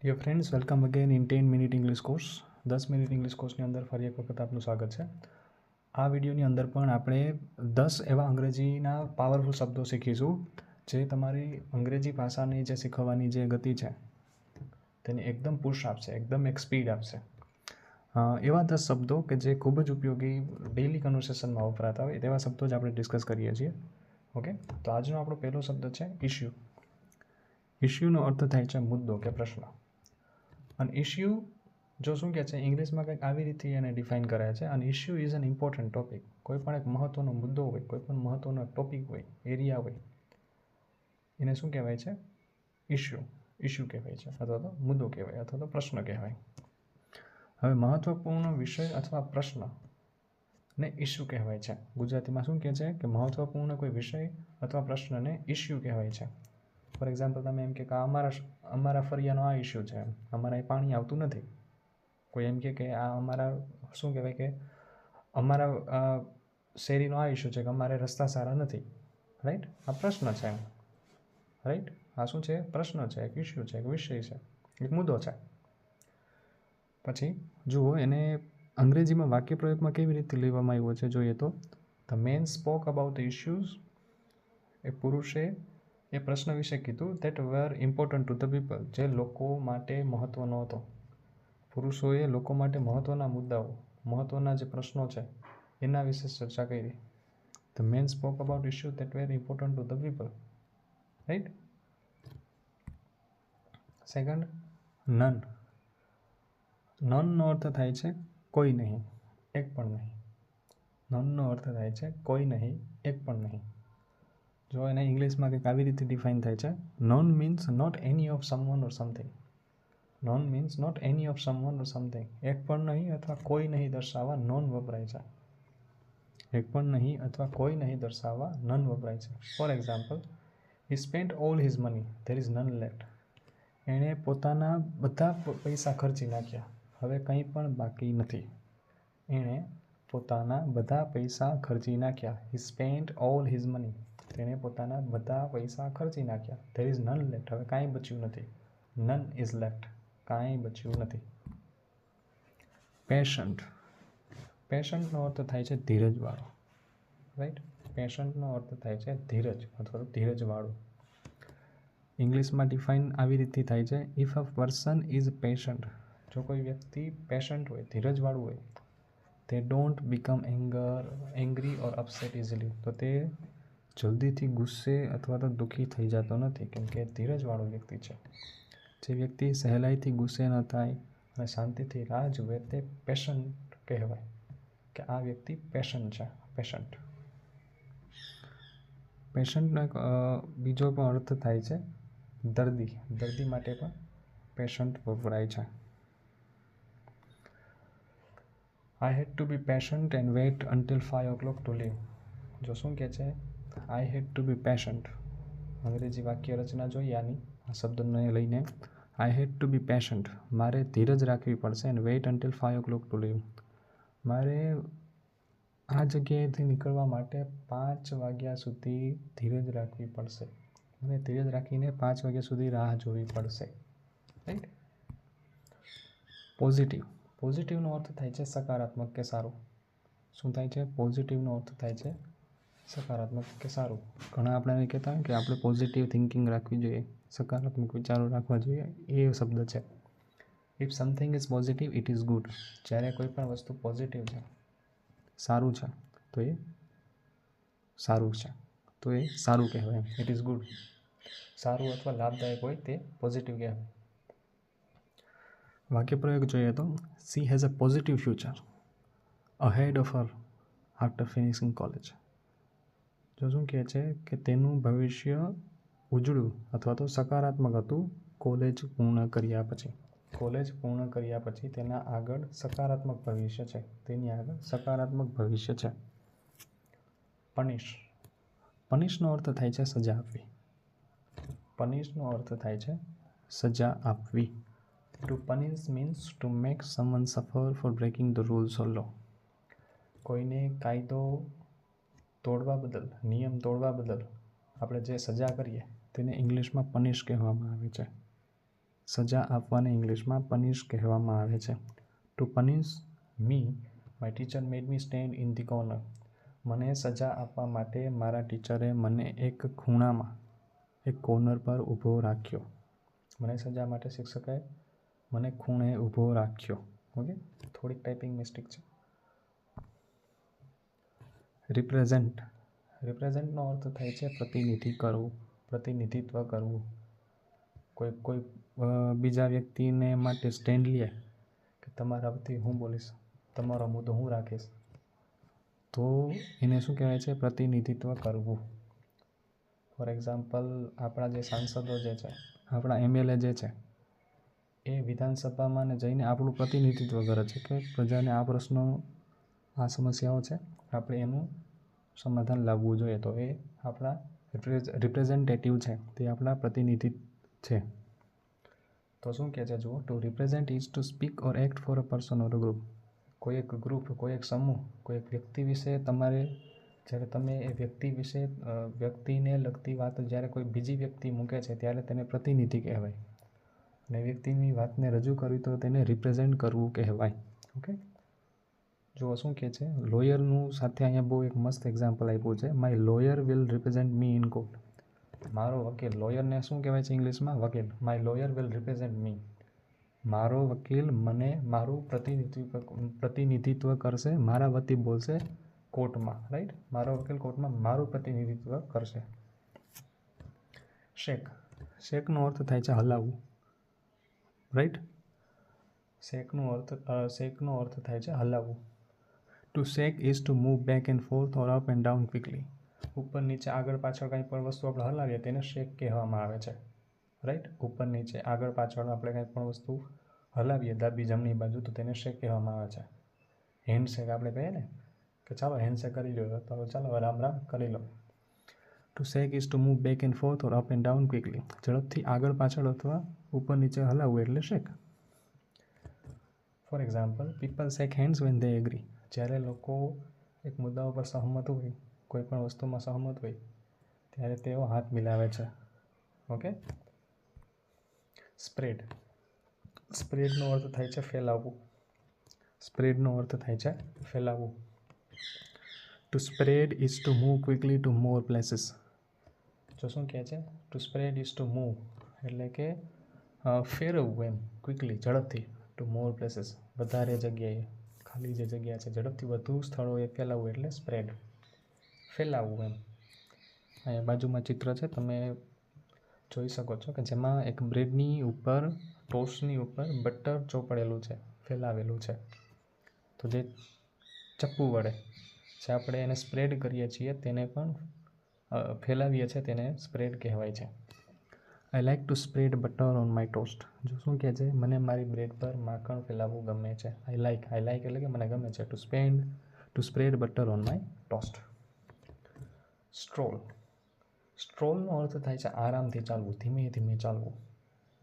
Dear friends, welcome again in 10 minute English course. 10 minute English કોર્સની અંદર ફરી એક વખત આપનું સ્વાગત છે. આ વિડીયોની અંદર પણ આપણે 10 એવા અંગ્રેજીના પાવરફુલ શબ્દો શીખીશું જે તમારી અંગ્રેજી ભાષાની જે શીખવવાની જે ગતિ છે તેને એકદમ પુશ આપશે, એકદમ એક સ્પીડ આપશે. એવા 10 શબ્દો કે જે ખૂબ જ ઉપયોગી ડેઇલી કન્વર્સેશનમાં વપરાતા હોય તેવા શબ્દો જ આપણે ડિસ્કસ કરીએ છીએ. ઓકે, તો આજનો આપણો પહેલો શબ્દ છે ઇશ્યુ. ઇશ્યુનો અર્થ થાય છે મુદ્દો કે પ્રશ્ન. અને ઇશ્યુ જો શું કહે છે ઇંગ્લિશમાં કંઈક આવી રીતે એને ડિફાઇન કરે છે. અને issue is an important topic. કોઈ પણ એક મહત્ત્વનો મુદ્દો હોય, કોઈ પણ મહત્ત્વનો એક ટોપિક હોય, એરિયા હોય, એને શું કહેવાય છે? ઇશ્યુ. ઇશ્યુ કહેવાય છે, અથવા તો મુદ્દો કહેવાય, અથવા તો પ્રશ્ન કહેવાય. હવે મહત્ત્વપૂર્ણ વિષય અથવા પ્રશ્ન ને ઇશ્યુ કહેવાય છે. ગુજરાતીમાં શું કહે છે કે મહત્ત્વપૂર્ણ કોઈ વિષય અથવા પ્રશ્નને ઇશ્યુ કહેવાય છે. ફોર એક્ઝામ્પલ, તમે એમ કે અમારા ફરિયાનો આ ઇશ્યુ છે, અમારા અહીં પાણી આવતું નથી. કોઈ એમ કે આ અમારા શું કહેવાય કે અમારા શેરીનો આ ઇશ્યુ છે કે અમારે રસ્તા સારા નથી. રાઈટ? આ પ્રશ્ન છે. રાઈટ? આ શું છે? પ્રશ્ન છે, એક ઇશ્યુ છે, એક વિષય છે, એક મુદ્દો છે. પછી જુઓ એને અંગ્રેજીમાં વાક્ય પ્રયોગમાં કેવી રીતે લેવામાં આવ્યો છે જોઈએ તો, the man spoke about the issues. એ પુરુષે એ પ્રશ્ન વિશે કીધું that were important to the people, જે લોકો માટે મહત્ત્વનો હતો. પુરુષોએ લોકો માટે મહત્ત્વના મુદ્દાઓ, મહત્ત્વના જે પ્રશ્નો છે એના વિશે ચર્ચા કરી. The man spoke about issue that were important to the people. Right? Second, none. નનનો અર્થ થાય છે કોઈ નહીં, એક પણ નહીં. નનનો અર્થ થાય છે કોઈ નહીં, એક પણ નહીં. જો એને ઇંગ્લિશમાં કંઈક આવી રીતે ડિફાઇન થાય છે, none means not any of someone or something. None means not any of someone or something. એક પણ નહીં અથવા કોઈ નહીં દર્શાવવા નોન વપરાય છે. એક પણ નહીં અથવા કોઈ નહીં દર્શાવવા નન વપરાય છે. For example, he spent all his money, there is none left. એણે પોતાના બધા પૈસા ખર્ચી નાખ્યા, હવે કંઈ પણ બાકી નથી. એણે પોતાના બધા પૈસા ખર્ચી નાખ્યા. હી સ્પેન્ટ ઓલ હિઝ મની. તેણે પોતાના બધા પૈસા ખર્ચી નાખ્યા. There is none left. હવે કાંઈ બચ્યું નથી. None is left. કાંઈ બચ્યું નથી. પેશન્ટ. પેશન્ટનો અર્થ થાય છે ધીરજવાળો. રાઈટ? પેશન્ટનો અર્થ થાય છે ધીરજ અથવા તો ધીરજવાળો. ઇંગ્લિશમાં ડિફાઇન આવી રીતે થાય છે, if a person is patient. જો કોઈ વ્યક્તિ પેશન્ટ હોય, ધીરજવાળું હોય, તે don't become angry or upset easily. તો તે જલ્દીથી ગુસ્સે અથવા તો દુઃખી થઈ જતો નથી, કેમ કે ધીરજવાળો વ્યક્તિ છે. જે વ્યક્તિ સહેલાઈથી ગુસ્સે ન થાય અને શાંતિથી રાહ જુએ તે પેશન્ટ કહેવાય, કે આ વ્યક્તિ પેશન્ટ છે. પેશન્ટ. પેશન્ટનો એક બીજો પણ અર્થ થાય છે દર્દી. દર્દી માટે પણ પેશન્ટ વપરાય છે. I had to be patient and wait until 5 o'clock to leave. જો શું કહે છે, I had to be patient. અંગ્રેજી વાક્ય રચના જોઈએ આની, આ શબ્દને લઈને. I had to be patient. મારે ધીરજ રાખવી પડશે. And wait until 5 o'clock to leave. મારે આ જગ્યાએથી નીકળવા માટે 5 વાગ્યા સુધી ધીરજ રાખવી પડશે. મને ધીરજ રાખીને 5 વાગ્યા સુધી રાહ જોવી પડશે. રાઈટ? પોઝિટિવ. પોઝિટિવનો અર્થ થાય છે સકારાત્મક કે સારું. શું થાય છે? પોઝિટિવનો અર્થ થાય છે સકારાત્મક કે સારું. ઘણા આપણે કહેતા હોય કે આપણે પોઝિટિવ થિંકિંગ રાખવી જોઈએ, સકારાત્મક વિચારો રાખવા જોઈએ. એ શબ્દ છે. If something is positive it is good. જ્યારે કોઈ પણ વસ્તુ પોઝિટિવ છે, સારું છે, તો એ સારું છે, તો એ સારું કહેવાય. It is good. સારું અથવા લાભદાયક હોય તે પોઝિટિવ કહેવાય. વાક્ય પ્રયોગ જોઈએ તો, she has a positive future ahead of her after finishing college. જો શું કહે છે કે તેનું ભવિષ્ય ઉજળું અથવા તો સકારાત્મક હતું કોલેજ પૂર્ણ કર્યા પછી. કોલેજ પૂર્ણ કર્યા પછી તેના આગળ સકારાત્મક ભવિષ્ય છે. તેની આગળ સકારાત્મક ભવિષ્ય છે. પનિશ. પનિશનો અર્થ થાય છે સજા આપવી. પનિશનો અર્થ થાય છે સજા આપવી. To punish means to make someone suffer for breaking the rules or law. કોઈને કાયદો તોડવા બદલ, નિયમ તોડવા બદલ આપણે જે સજા કરીએ તેને ઇંગ્લિશમાં પનિશ કહેવામાં આવે છે. સજા આપવાને ઇંગ્લિશમાં પનિશ કહેવામાં આવે છે. To punish me my teacher made me stand in the corner. મને સજા આપવા માટે મારા ટીચરે મને એક ખૂણામાં, એક કોર્નર પર ઊભો રાખ્યો. મને સજા માટે શિક્ષકે મને ખૂણે ઊભો રાખ્યો. ઓકે, થોડીક ટાઈપિંગ મિસ્ટેક છે. રિપ્રેઝેન્ટ. રિપ્રેઝેન્ટનો અર્થ થાય છે પ્રતિનિધિ કરવું, પ્રતિનિધિત્વ કરવું. કોઈ બીજા વ્યક્તિને માટે સ્ટેન્ડ લે કે તમારા વતી હું બોલીશ, તમારો મુદ્દો હું રાખીશ, તો એને શું કહેવાય છે? પ્રતિનિધિત્વ કરવું. ફોર એક્ઝામ્પલ, આપણા જે સાંસદો જે છે, આપણા MLA જે છે, એ વિધાનસભામાં ને જઈને આપણું પ્રતિનિધિત્વ કરે છે કે પ્રજાને આ પ્રશ્નો, આ સમસ્યાઓ છે, આપણે એનું સમાધાન લાવવું જોઈએ. તો એ આપણા રિપ્રેઝેન્ટેટિવ છે, તે આપણા પ્રતિનિધિ છે. તો શું કહે છે જુઓ, to represent is to speak or act for a person or a group. કોઈ એક ગ્રુપ, કોઈ એક સમૂહ, કોઈ એક વ્યક્તિ વિશે તમારે, જ્યારે તમે એ વ્યક્તિ વિશે, વ્યક્તિને લગતી વાત જ્યારે કોઈ બીજી વ્યક્તિ મૂકે છે ત્યારે તેને પ્રતિનિધિ કહેવાય. અને વ્યક્તિની વાતને રજૂ કરવી તો તેને રિપ્રેઝેન્ટ કરવું કહેવાય. ઓકે, જુઓ શું કહે છે, લોયરનું સાથે અહીંયા બહુ એક મસ્ત એક્ઝામ્પલ આપ્યું છે. My lawyer will represent me in court. મારો વકીલ, લોયરને શું કહેવાય છે ઇંગ્લિશમાં? વકીલ. માય લોયર વિલ રિપ્રેઝેન્ટ મી. મારો વકીલ મને મારું પ્રતિનિધિત્વ કરશે, મારા વતી બોલશે કોર્ટમાં. રાઈટ, મારો વકીલ કોર્ટમાં મારું પ્રતિનિધિત્વ કરશે. શેક. શેકનો અર્થ થાય છે હલાવવું. રાઈટ, શેકનો અર્થ થાય છે હલાવવું. To shake is to move back and forth or up and down quickly. ઉપર નીચે, આગળ પાછળ કંઈ પણ વસ્તુ આપણે હલાવીએ તેને શેક કહેવામાં આવે છે. રાઈટ, ઉપર નીચે, આગળ પાછળ આપણે કંઈ પણ વસ્તુ હલાવીએ ડાબી જમણી બાજુ, તો તેને શેક કહેવામાં આવે છે. હેન્ડશેક આપણે કહીએ ને કે ચાલો હેન્ડશેક કરી લો, તો ચાલો રામ રામ કરી લો. To shake is to move back and forth or up and down quickly. ઝડપથી આગળ પાછળ અથવા ઉપર નીચે હલાવવું એટલે shake. For example, people shake hands when they agree. જ્યારે લોકો એક મુદ્દા ઉપર સહમત હોય, કોઈ પણ વસ્તુમાં સહમત હોય, ત્યારે તેઓ હાથ મિલાવે છે. ઓકે. સ્પ્રેડ. સ્પ્રેડનો અર્થ થાય છે ફેલાવવું. સ્પ્રેડનો અર્થ થાય છે ફેલાવવું. To spread is to move quickly to more places. જો શું કહે છે, to spread is to move એટલે કે ફેરવવું એમ, ક્વિકલી, ઝડપથી, ટુ મોર પ્લેસીસ, વધારે જગ્યાએ, ખાલી જે જગ્યા છે ઝડપથી વધુ સ્થળોએ ફેલાવવું એટલે સ્પ્રેડ, ફેલાવવું એમ. અહીંયા બાજુમાં ચિત્ર છે, તમે જોઈ શકો છો કે જેમાં એક બ્રેડની ઉપર, ટોસ્ટની ઉપર બટર ચોપડેલું છે, ફેલાવેલું છે. તો જે ચપ્પુ વડે જે આપણે એને સ્પ્રેડ કરીએ છીએ તેને પણ ફેલાવીએ છીએ, તેને સ્પ્રેડ કહેવાય છે. I like to spread butter on my toast. જો શું કહે છે, મને મારી બ્રેડ પર માખણ ફેલાવવું ગમે છે. આઈ લાઈક એટલે કે મને ગમે છે. To spread butter on my toast. Stroll. સ્ટ્રોલનો અર્થ થાય છે આરામથી ચાલવું, ધીમે ધીમે ચાલવું,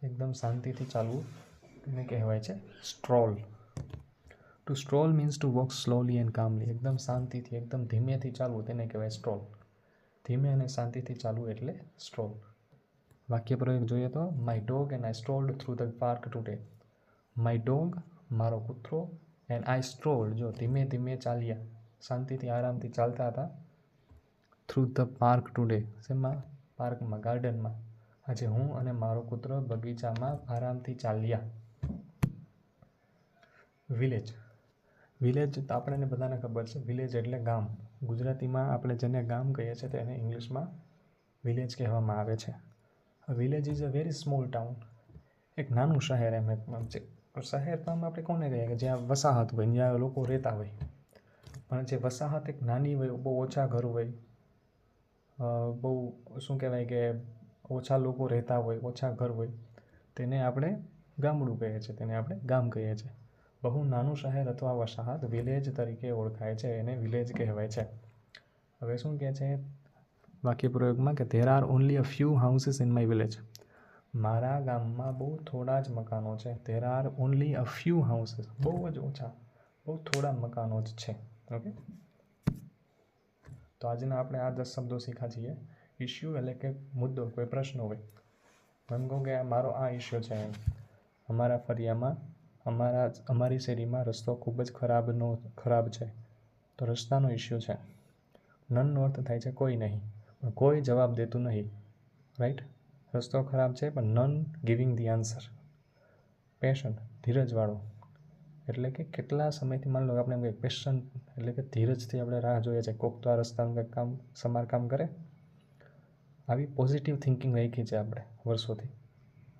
એકદમ શાંતિથી ચાલવું, તેને કહેવાય છે stroll. To stroll means to walk slowly and calmly. એકદમ શાંતિથી, એકદમ ધીમેથી ચાલવું, તેને કહેવાય સ્ટ્રોલ. ધીમે અને શાંતિથી ચાલવું એટલે સ્ટ્રોલ. વાક્ય પ્રયોગ જોઈએ તો, my dog and I strolled through the park today. My dog, મારો કૂતરો, એન્ડ આઈ સ્ટ્રોલ્ડ, જો ધીમે ધીમે ચાલ્યા, શાંતિથી આરામથી ચાલતા હતા, થ્રુ ધ પાર્ક ટુડે, શેમાં? પાર્કમાં, ગાર્ડનમાં. આજે હું અને મારો કૂતરો બગીચામાં આરામથી ચાલ્યા. વિલેજ. વિલેજ તો આપણને બધાને ખબર છે, વિલેજ એટલે ગામ. ગુજરાતીમાં આપણે જેને ગામ કહીએ છીએ તેને ઇંગ્લિશમાં વિલેજ કહેવામાં આવે છે. Village is a very small town. એક નાનું શહેર એમ છે. શહેર તો આમ આપણે કોને કહીએ કે જ્યાં વસાહત હોય, જ્યાં લોકો રહેતા હોય. પણ જે વસાહત એક નાની હોય, બહુ ઓછા ઘર હોય, બહુ શું કહેવાય કે ઓછા લોકો રહેતા હોય, ઓછા ઘર હોય, તેને આપણે ગામડું કહીએ છીએ, તેને આપણે ગામ કહીએ છીએ. બહુ નાનું શહેર અથવા વસાહત વિલેજ તરીકે ઓળખાય છે, એને વિલેજ કહેવાય છે. હવે શું કહે છે વાક્ય પ્રયોગમાં કે there are only a few houses in my village. મારા ગામમાં બહુ થોડા જ મકાનો છે. There are only a few houses, બહુ જ ઓછા, બહુ થોડા મકાનો જ છે. ઓકે, તો આજના આપણે આ 10 શબ્દો શીખ્યા છીએ. ઇશ્યુ એટલે કે મુદ્દો, કોઈ પ્રશ્ન હોય, એમ કહું કે મારો આ ઇશ્યુ છે, અમારા ફળિયામાં અમારી શેરીમાં રસ્તો ખૂબ જ ખરાબ છે, તો રસ્તાનો ઇશ્યુ છે. નનનો અર્થ થાય છે કોઈ નહીં, પણ કોઈ જવાબ દેતું નહીં, રાઈટ. રસ્તો ખરાબ છે પણ none giving the answer. Patient, ધીરજવાળો, એટલે કે કેટલા સમયથી માની લો કે આપણે પેશન્ટ એટલે કે ધીરજથી આપણે રાહ જોઈએ છે કોક તો આ રસ્તાનું કંઈક સમારકામ કરે. આવી પોઝિટિવ થિંકિંગ રાખી છે આપણે વર્ષોથી,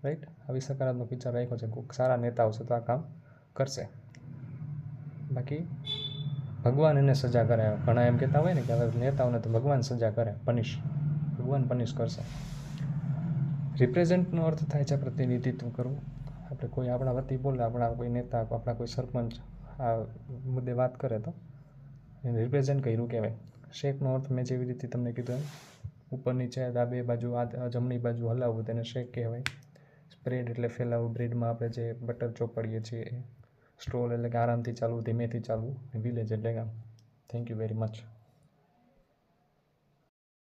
રાઈટ. આવી સકારાત્મક વિચાર રાખ્યો છે કોઈક સારા નેતા આવશે તો આ કામ કરશે. બાકી ભગવાન એને સજા કરે. ઘણા એમ કહેતા હોય ને કે હવે નેતાઓને તો ભગવાન સજા કરે, ભગવાન પનિશ કરશે. રિપ્રેઝેન્ટનો અર્થ થાય છે પ્રતિનિધિત્વ કરવું. આપણે કોઈ આપણા વતી બોલે, આપણા કોઈ નેતા, આપણા કોઈ સરપંચ આ મુદ્દે વાત કરે તો એને રિપ્રેઝેન્ટ કર્યું કહેવાય. શેકનો અર્થ મેં જેવી રીતે તમને કીધું એમ ઉપર નીચે ડાબે બાજુ જમણી બાજુ હલાવવું તેને શેક કહેવાય. સ્પ્રેડ એટલે ફેલાવવું. બ્રેડમાં આપણે જે બટર ચોપડીએ છીએ એ. સ્ટ્રોલ એટલે કે આરામથી ચાલવું, ધીમેથી ચાલવું. વિલેજ એટલે ગામ. Thank you very much.